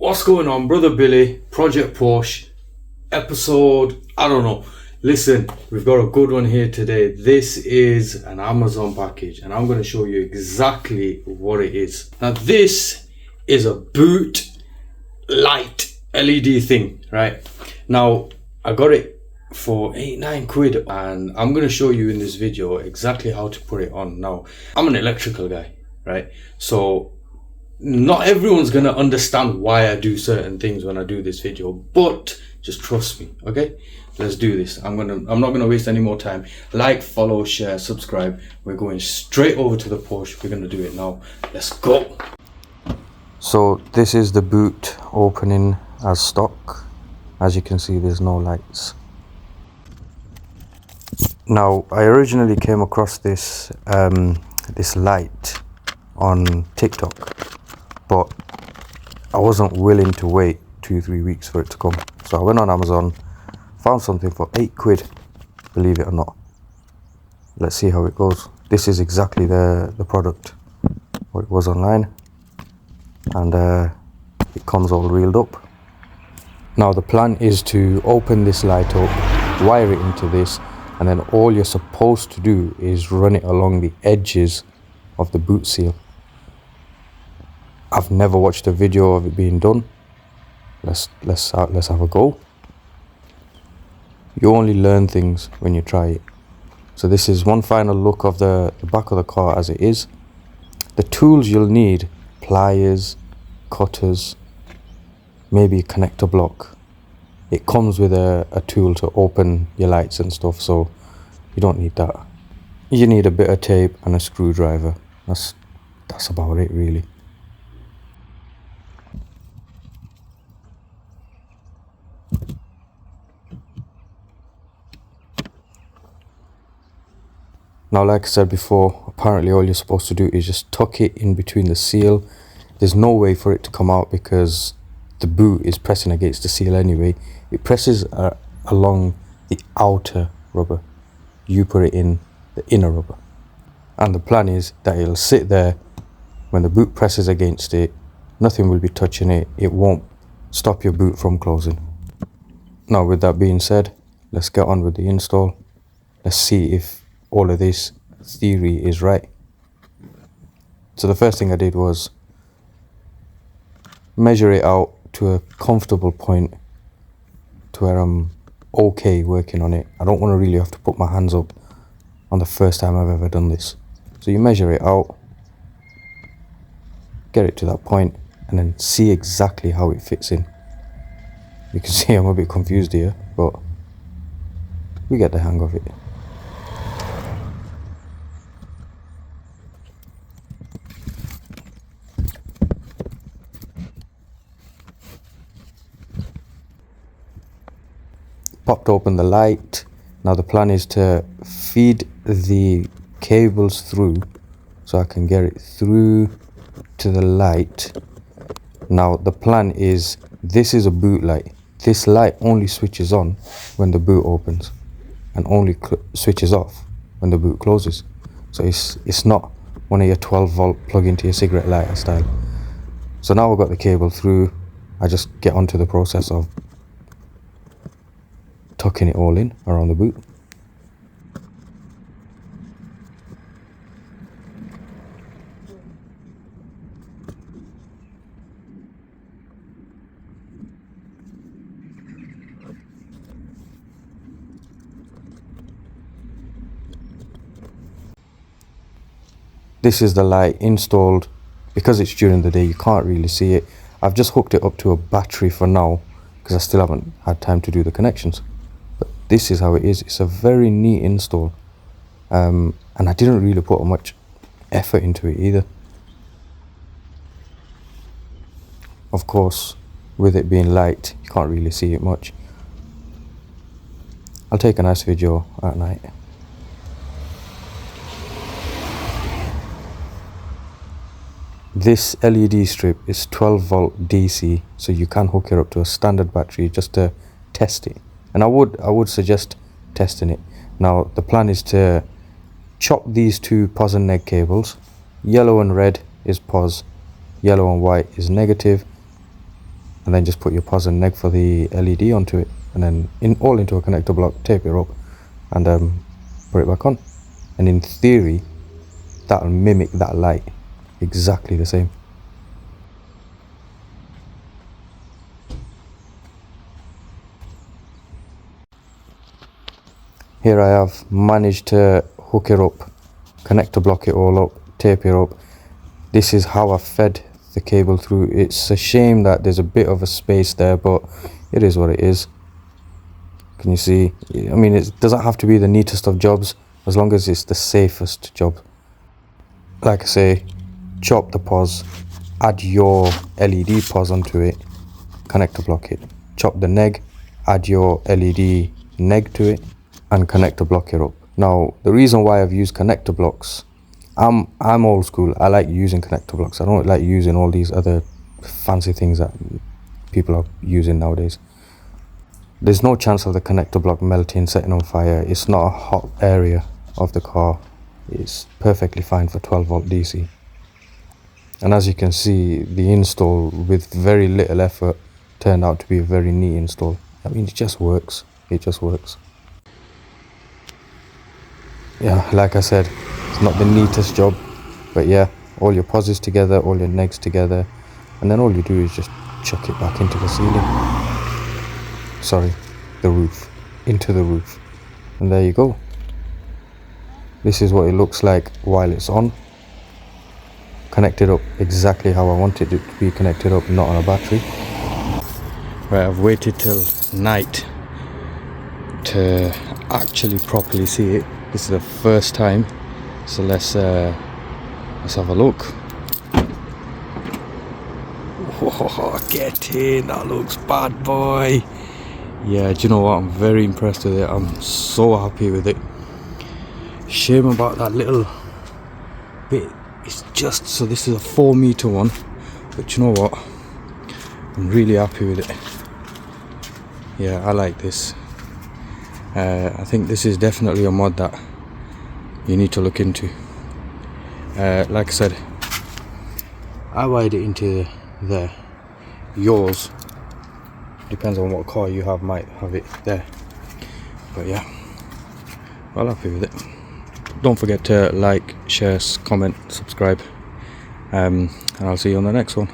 What's going on, brother Billy, Project Porsche, episode, I don't know. Listen, we've got a good one here today. This is an Amazon package and I'm going to show you exactly what it is. Now this is a boot light LED thing, right? Now I got it for 8-9 quid and I'm going to show you in this video exactly how to put it on. Now I'm an electrical guy, right? So not everyone's gonna understand why I do certain things when I do this video, but just trust me, okay? Let's do this. I'm not gonna waste any more time. Like, follow, share, subscribe. We're going straight over to the Porsche. We're gonna do it now. Let's go. So this is the boot opening as stock. As you can see, there's no lights. Now I originally came across this this light on TikTok, but I wasn't willing to wait 2-3 weeks for it to come. So I went on Amazon, found something for 8 quid, believe it or not. Let's see how it goes. This is exactly the product, what it was online, and it comes all reeled up. Now the plan is to open this light up, wire it into this, and then all you're supposed to do is run it along the edges of the boot seal. I've never watched a video of it being done. Let's have a go. You only learn things when you try it. So this is one final look of the back of the car as it is. The tools you'll need: pliers, cutters, maybe a connector block. It comes with a tool to open your lights and stuff, so you don't need that. You need a bit of tape and a screwdriver. That's about it really. Now, like I said before, apparently all you're supposed to do is just tuck it in between the seal. There's no way for it to come out because the boot is pressing against the seal anyway. It presses along the outer rubber. You put it in the inner rubber. And the plan is that it'll sit there. When the boot presses against it, nothing will be touching it. It won't stop your boot from closing. Now, with that being said, let's get on with the install. Let's see if all of this theory is right. So the first thing I did was measure it out to a comfortable point to where I'm okay working on it. I don't want to really have to put my hands up on the first time I've ever done this. So you measure it out, get it to that point, and then see exactly how it fits in. You can see I'm a bit confused here, but we get the hang of it. Popped open the light. Now the plan is to feed the cables through so I can get it through to the light. Now the plan is, this is a boot light. This light only switches on when the boot opens and only switches off when the boot closes. So it's not one of your 12-volt plug into your cigarette lighter style. So now I've got the cable through. I just get onto the process of tucking it all in around the boot. This is the light installed. Because it's during the day, you can't really see it. I've just hooked it up to a battery for now because I still haven't had time to do the connections. But this is how it is. It's a very neat install, and I didn't really put much effort into it either. Of course, with it being light, you can't really see it much. I'll take a nice video at night. This LED strip is 12-volt DC, so you can hook it up to a standard battery just to test it. And I would suggest testing it. Now the plan is to chop these two pos and neg cables. Yellow and red is pos, yellow and white is negative. and then just put your pos and neg for the LED onto it, and then all into a connector block, tape it up, and put it back on. And in theory, that'll mimic that light exactly the same. Here I have managed to hook it up, connector block it all up, tape it up. This is how I fed the cable through. It's a shame that there's a bit of a space there, but it is what it is. Can you see? I mean, it doesn't have to be the neatest of jobs as long as it's the safest job. Like I say, chop the pos, add your LED pos onto it, connector block it. Chop the neg, add your LED neg to it, and connector block it up. Now, the reason why I've used connector blocks, I'm old school. I like using connector blocks. I don't like using all these other fancy things that people are using nowadays. There's no chance of the connector block melting, setting on fire. It's not a hot area of the car. It's perfectly fine for 12 volt DC. And as you can see, the install with very little effort turned out to be a very neat install. I mean, it just works. It just works. Yeah, like I said, it's not the neatest job, but yeah, all your positives together, all your negs together, and then all you do is just chuck it back into the ceiling. Sorry, the roof. Into the roof. And there you go. This is what it looks like while it's on. Connected up exactly how I wanted it to be connected up, not on a battery. Right, I've waited till night to actually properly see it. This is the first time, so let's have a look. Whoa, get in, that looks bad, boy. Yeah, do you know what? I'm very impressed with it. I'm so happy with it. Shame about that little bit. It's just, so this is a 4 meter one, but you know what? I'm really happy with it. Yeah, I like this. I think this is definitely a mod that you need to look into. Like I said, I wired it into there. Yours, depends on what car you have, might have it there. But yeah, well happy with it. Don't forget to like, share, comment, subscribe, and I'll see you on the next one.